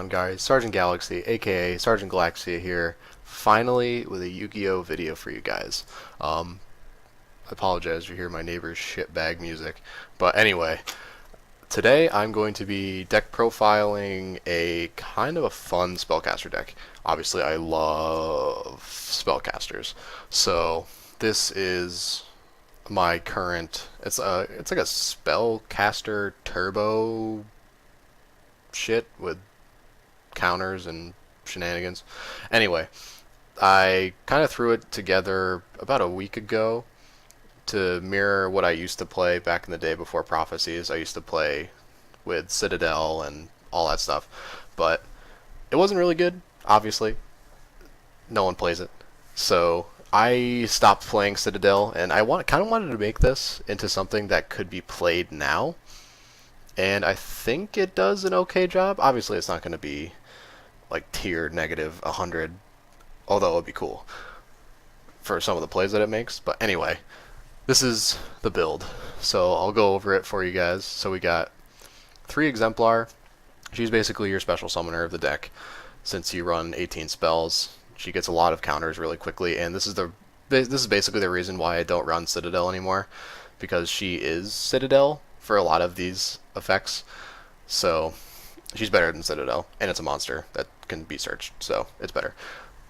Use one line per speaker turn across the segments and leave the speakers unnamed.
Guys, Sergeant Galaxy, aka Sergeant Galaxia here, finally with a Yu-Gi-Oh video for you guys. I apologize if you hear my neighbor's shitbag music, but anyway, today I'm going to be deck profiling a kind of a fun spellcaster deck. Obviously, I love spellcasters, so this is my current. It's like a spellcaster turbo shit with counters and shenanigans. Anyway, I kind of threw it together about a week ago to mirror what I used to play back in the day before Prophecies. I used to play with Citadel and all that stuff, but it wasn't really good, obviously. No one plays it. So I stopped playing Citadel, and I kind of wanted to make this into something that could be played now. And I think it does an okay job. Obviously, it's not going to be like tier negative 100, although it would be cool for some of the plays that it makes. But anyway, this is the build, so I'll go over it for you guys. So we got 3 Exemplar. She's basically your special summoner of the deck. Since you run 18 spells, she gets a lot of counters really quickly, and this is basically the reason why I don't run Citadel anymore, because she is Citadel for a lot of these effects. So she's better than Citadel, and it's a monster that can be searched, so it's better.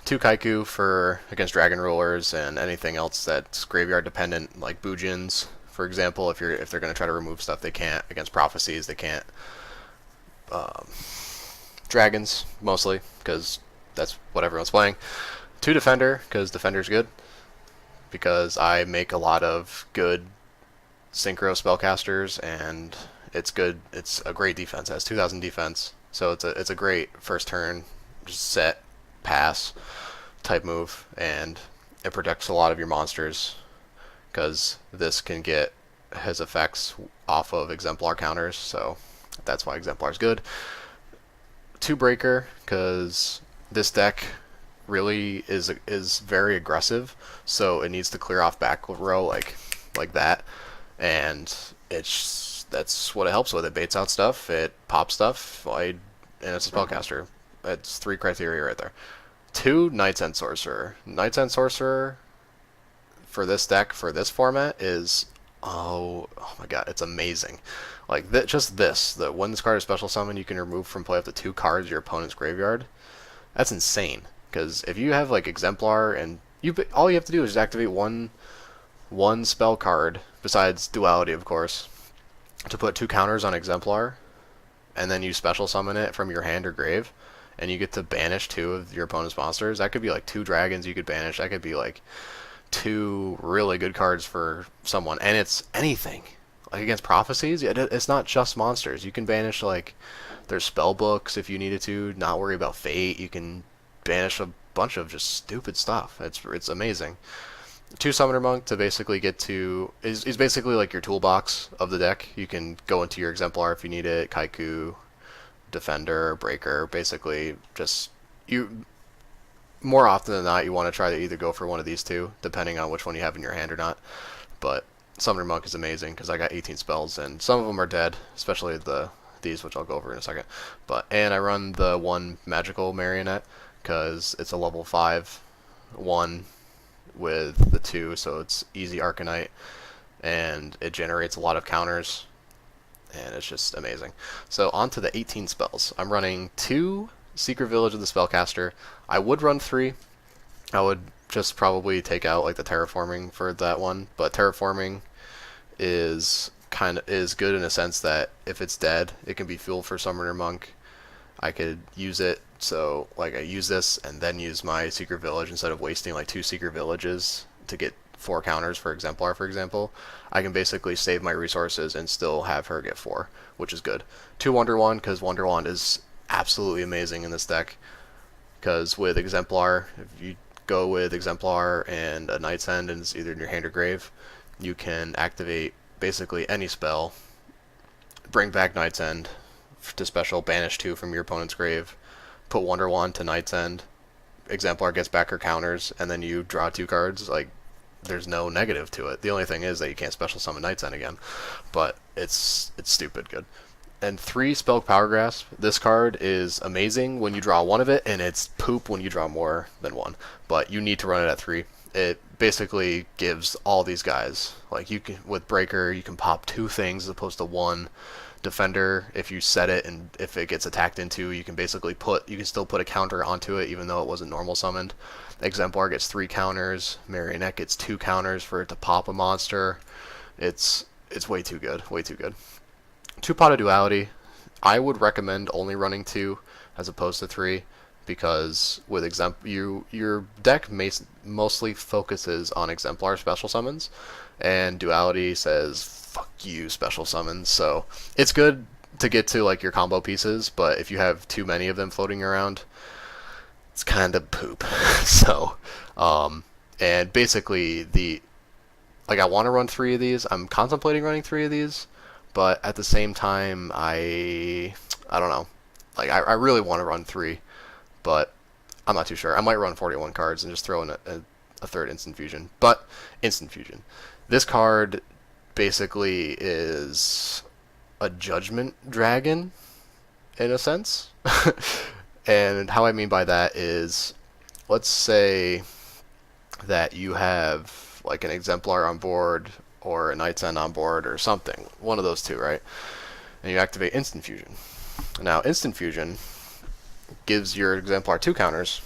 2 Kaiku for against Dragon Rulers and anything else that's graveyard dependent, like Bujins, for example. If they're going to try to remove stuff, they can't. Against Prophecies, they can't. Dragons, mostly, because that's what everyone's playing. 2 Defender, because Defender's good. Because I make a lot of good synchro spellcasters, and it's good. It's a great defense. It has 2,000 defense, so it's a great first turn, just set, pass type move, and it protects a lot of your monsters because this can get his effects off of Exemplar counters, so that's why Exemplar's good. 2 Breaker, because this deck really is very aggressive, so it needs to clear off back row like that, and that's what it helps with. It baits out stuff, it pops stuff, and it's a spellcaster. It's 3 criteria right there. 2 Knight's End Sorcerer. Knight's End Sorcerer for this deck, for this format, is oh my god, it's amazing. Like just this, that when this card is special summon, you can remove from play up to 2 cards of your opponent's graveyard. That's insane. Because if you have like Exemplar and all you have to do is activate one spell card, besides Duality, of course, to put 2 counters on Exemplar, and then you special summon it from your hand or grave, and you get to banish 2 of your opponent's monsters. That could be like 2 dragons you could banish. That could be like 2 really good cards for someone, and it's anything. Like against Prophecies, it's not just monsters. You can banish like their spell books if you needed to. Not worry about fate. You can banish a bunch of just stupid stuff. It's amazing. 2 Summoner Monk to basically get to is basically like your toolbox of the deck. You can go into your Exemplar if you need it. Kaiku, Defender, Breaker. Basically, just you. More often than not, you want to try to either go for one of these 2, depending on which one you have in your hand or not. But Summoner Monk is amazing because I got 18 spells, and some of them are dead, especially these, which I'll go over in a second. And I run the 1 Magical Marionette because it's a level 5 1 with the 2, so it's easy Arcanite, and it generates a lot of counters, and it's just amazing. So on to the 18 spells. I'm running 2 Secret Village of the Spellcaster. I would run 3. I would just probably take out like the Terraforming for that one, but Terraforming is good in a sense that if it's dead, it can be fuel for Summoner Monk. I could use it, so like I use this and then use my Secret Village instead of wasting like 2 Secret Villages to get 4 counters for Exemplar, for example. I can basically save my resources and still have her get 4, which is good. 2 Wonder Wand, because Wonder Wand is absolutely amazing in this deck, because with Exemplar, if you go with Exemplar and a Knight's End, and it's either in your hand or grave, you can activate basically any spell, bring back Knight's End to special, banish 2 from your opponent's grave, put Wonder Wand to Knight's End, Exemplar gets back her counters, and then you draw 2 cards. Like, there's no negative to it. The only thing is that you can't special summon Knight's End again, but it's stupid good. And 3 Spell Power Grasp. This card is amazing when you draw one of it, and it's poop when you draw more than one. But you need to run it at 3. It basically gives all these guys, like you can with Breaker, you can pop 2 things as opposed to 1. Defender, if you set it and if it gets attacked into, you can basically you can still put a counter onto it even though it wasn't normal summoned. Exemplar gets 3 counters. Marionette gets 2 counters for it to pop a monster. It's way too good, way too good. 2 Pot of Duality, I would recommend only running 2 as opposed to 3 because with your deck mostly focuses on Exemplar special summons, and Duality says fuck you special summons. So it's good to get to like your combo pieces, but if you have too many of them floating around, it's kind of poop. So, and basically I want to run 3 of these. I'm contemplating running 3 of these. But at the same time, I don't know. Like I really want to run 3, but I'm not too sure. I might run 41 cards and just throw in a third Instant Fusion. But Instant Fusion, this card basically is a Judgment Dragon in a sense. And how I mean by that is, let's say that you have like an Exemplar on board or a Knight's End on board or something, one of those 2, right? And you activate Instant Fusion. Now, Instant Fusion gives your Exemplar 2 counters.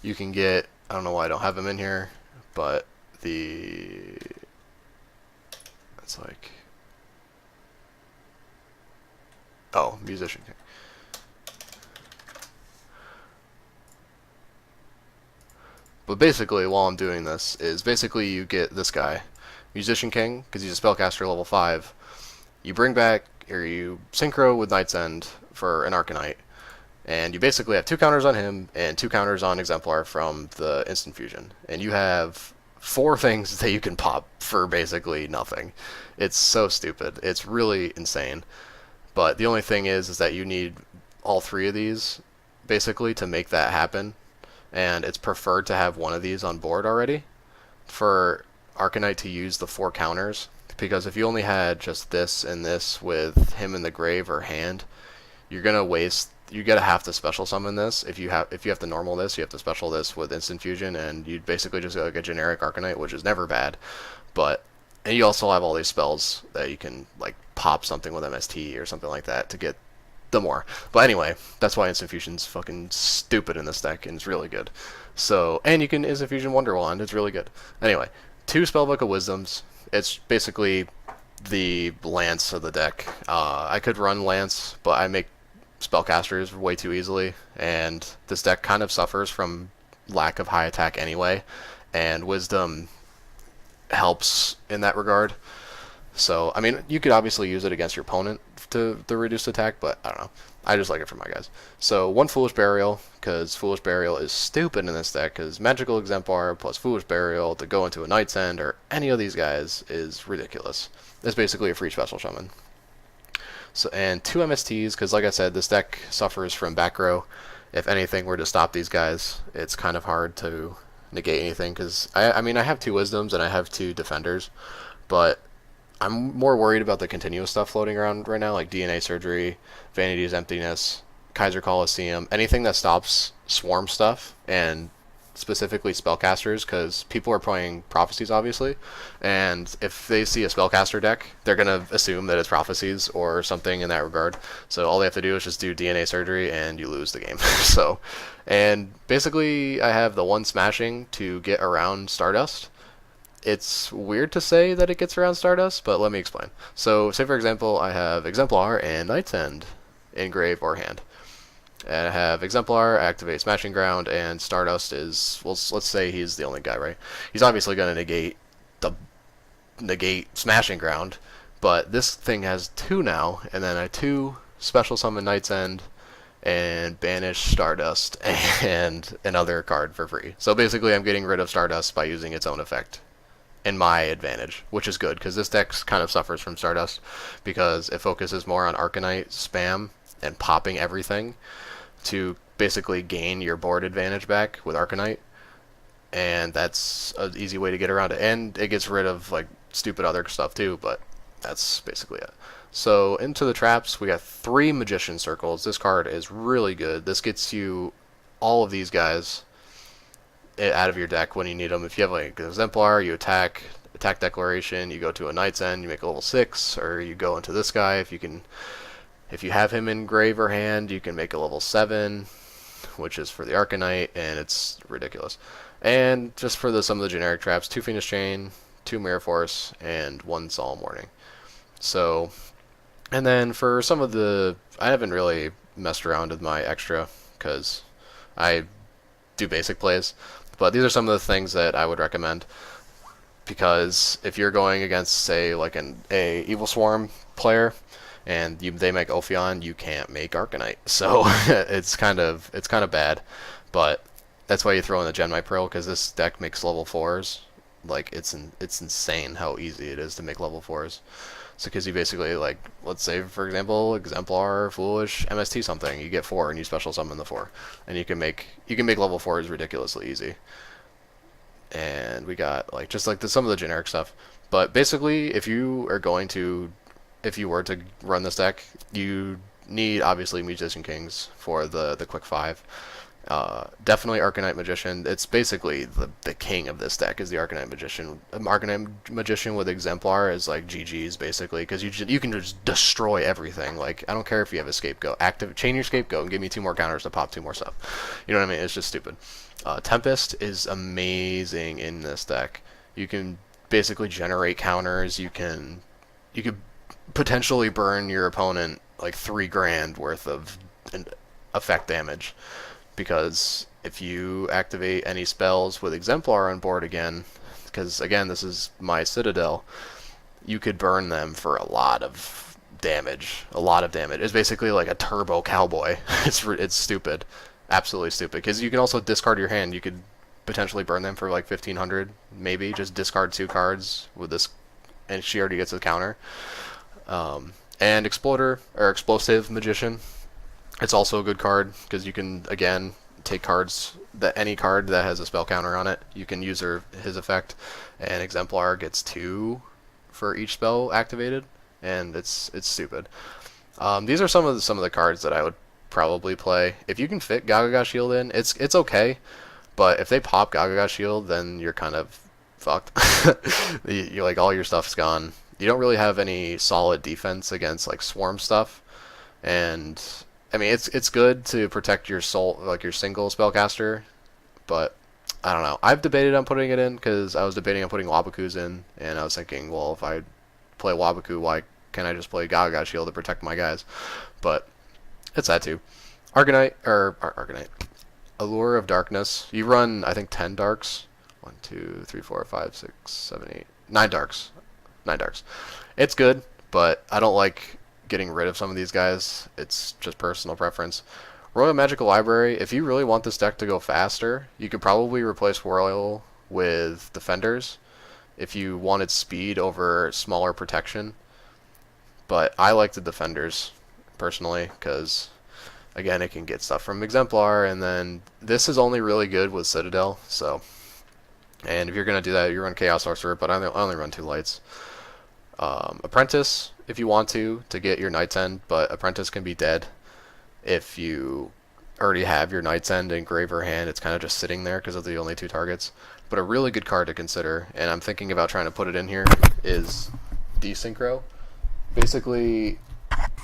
You can get, I don't know why I don't have them in here, but it's like, oh, Musician King. But basically, while I'm doing this, is basically you get this guy, Musician King, because he's a Spellcaster level 5. You bring back, or you synchro with Knight's End for an Arcanite, and you basically have 2 counters on him and 2 counters on Exemplar from the Instant Fusion. And you have 4 things that you can pop for basically nothing. It's so stupid. It's really insane. But the only thing is that you need all 3 of these, basically, to make that happen. And it's preferred to have one of these on board already for Arcanite to use the 4 counters, because if you only had just this and this with him in the grave or hand, you're gonna waste. You're gonna have to special summon this. If you have to normal this, you have to special this with Instant Fusion, and you basically just get like a generic Arcanite, which is never bad. But and you also have all these spells that you can like pop something with MST or something like that to get the more. But anyway, that's why Instant Fusion's fucking stupid in this deck, and it's really good. So, and you can Instant Fusion Wonder Wand, it's really good. Anyway, 2 Spellbook of Wisdoms. It's basically the Lance of the deck. I could run Lance, but I make Spellcasters way too easily, and this deck kind of suffers from lack of high attack anyway, and Wisdom helps in that regard. So, I mean, you could obviously use it against your opponent to reduce attack, but I don't know. I just like it for my guys. So, 1 Foolish Burial, because Foolish Burial is stupid in this deck, because Magical Exemplar plus Foolish Burial to go into a Knight's End or any of these guys is ridiculous. It's basically a free special summon. So, and 2 MSTs, because like I said, this deck suffers from back row. If anything were to stop these guys, it's kind of hard to negate anything, because I mean, I have 2 Wisdoms and I have 2 Defenders, but I'm more worried about the continuous stuff floating around right now, like DNA Surgery, Vanity's Emptiness, Kaiser Coliseum, anything that stops swarm stuff, and specifically spellcasters, because people are playing prophecies, obviously, and if they see a spellcaster deck, they're going to assume that it's prophecies or something in that regard. So all they have to do is just do DNA Surgery, and you lose the game. So, and basically, I have the 1 smashing to get around Stardust. It's weird to say that it gets around Stardust, but let me explain. So, say for example, I have Exemplar and Knight's End in grave or hand. And I have Exemplar, activate Smashing Ground, and Stardust is, well, let's say he's the only guy, right? He's obviously going to negate Smashing Ground, but this thing has 2 now, and then I 2 special summon Knight's End and banish Stardust and another card for free. So basically I'm getting rid of Stardust by using its own effect in my advantage, which is good, because this deck kind of suffers from Stardust, because it focuses more on Arcanite spam and popping everything to basically gain your board advantage back with Arcanite, and that's an easy way to get around it, and it gets rid of like stupid other stuff too, but that's basically it. So into the traps, we got 3 Magician Circles. This card is really good. This gets you all of these guys out of your deck when you need them. If you have like an Exemplar, you attack Declaration, you go to a Knight's End, you make a level 6, or you go into this guy. If you have him in grave or hand, you can make a level 7, which is for the Arcanite, and it's ridiculous. And just for some of the generic traps, 2 Phoenix Chain, 2 Mirror Force, and 1 Solemn Warning. So, and then for some of the, I haven't really messed around with my extra, because I do basic plays, but these are some of the things that I would recommend. Because if you're going against, say, like a Evil Swarm player, and they make Ophion, you can't make Arcanite. So it's kind of bad. But that's why you throw in the Genmite Pearl, because this deck makes level 4s. Like, it's insane how easy it is to make level 4s. So because you basically, like, let's say, for example, Exemplar, Foolish, MST something, you get 4 and you special summon the 4. And you can make level 4s ridiculously easy. And we got like just like some of the generic stuff. But basically, if you were to run this deck, you need obviously Musician Kings for the quick 5. Definitely Arcanite Magician. It's basically the king of this deck is the Arcanite Magician. Arcanite Magician with Exemplar is like GG's basically, because you can just destroy everything. Like, I don't care if you have a Scapegoat. Chain your Scapegoat and give me 2 more counters to pop 2 more stuff. You know what I mean? It's just stupid. Tempest is amazing in this deck. You can basically generate counters. You could potentially burn your opponent like $3,000 worth of effect damage, because if you activate any spells with Exemplar on board again, because again this is my Citadel, you could burn them for a lot of damage. It's basically like a turbo cowboy. It's stupid. Absolutely stupid, because you can also discard your hand. You could potentially burn them for like 1,500, maybe. Just discard 2 cards with this, and she already gets a counter. And Exploder, or Explosive Magician, it's also a good card, because you can, again, take cards, any card that has a spell counter on it, you can use his effect, and Exemplar gets 2 for each spell activated, and it's stupid. These are some of the cards that I would probably play. If you can fit Gagaga Shield in, it's okay, but if they pop Gagaga Shield, then you're kind of fucked. You're like, all your stuff's gone. You don't really have any solid defense against like swarm stuff, and I mean it's good to protect your soul, like your single spellcaster, but I don't know. I've debated on putting it in, because I was debating on putting Wabaku's in, and I was thinking, well, if I play Wabaku, why can't I just play Gagaga Shield to protect my guys? But it's that too. Arcanite, Allure of Darkness. You run, I think, 10 darks. 1, 2, 3, 4, 5, 6, 7, 8, 9 darks. 9 darks. It's good, but I don't like getting rid of some of these guys. It's just personal preference. Royal Magical Library. If you really want this deck to go faster, you could probably replace Royal with Defenders if you wanted speed over smaller protection. But I like the Defenders personally, because again, it can get stuff from Exemplar, and then this is only really good with Citadel. So, and if you're gonna do that, you run Chaos Sorcerer, but I only run 2 lights. Apprentice, if you want to get your Knight's End, but Apprentice can be dead if you already have your Knight's End in grave or hand. It's kind of just sitting there because of the only 2 targets. But a really good card to consider, and I'm thinking about trying to put it in here, is Desynchro. Basically,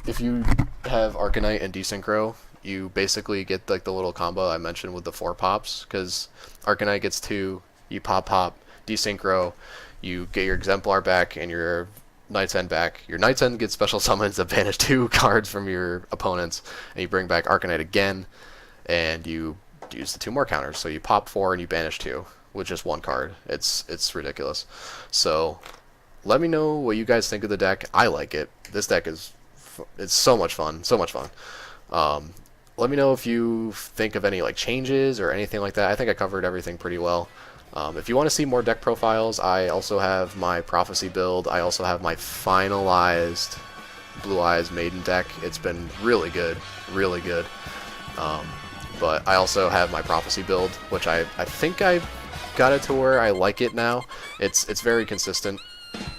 if you have Arcanite and Desynchro, you basically get like the little combo I mentioned with the 4 pops, because Arcanite gets 2, you pop, Desynchro, you get your Exemplar back and your Knight's End back. Your Knight's End gets special summons that banish 2 cards from your opponents, and you bring back Arcanite again, and you use the 2 more counters. So you pop 4 and you banish 2 with just 1 card. It's ridiculous. So let me know what you guys think of the deck. I like it. This deck it's so much fun, let me know if you think of any like changes or anything like that. I think I covered everything pretty well. If you want to see more deck profiles, I also have my Prophecy build. I also have my finalized Blue Eyes Maiden deck. It's been really good, really good. But I also have my Prophecy build, which I think I got it to where I like it now. It's very consistent,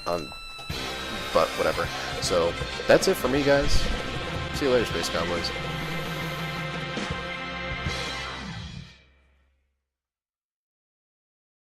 but whatever. So that's it for me, guys. See you later, Space Cowboys.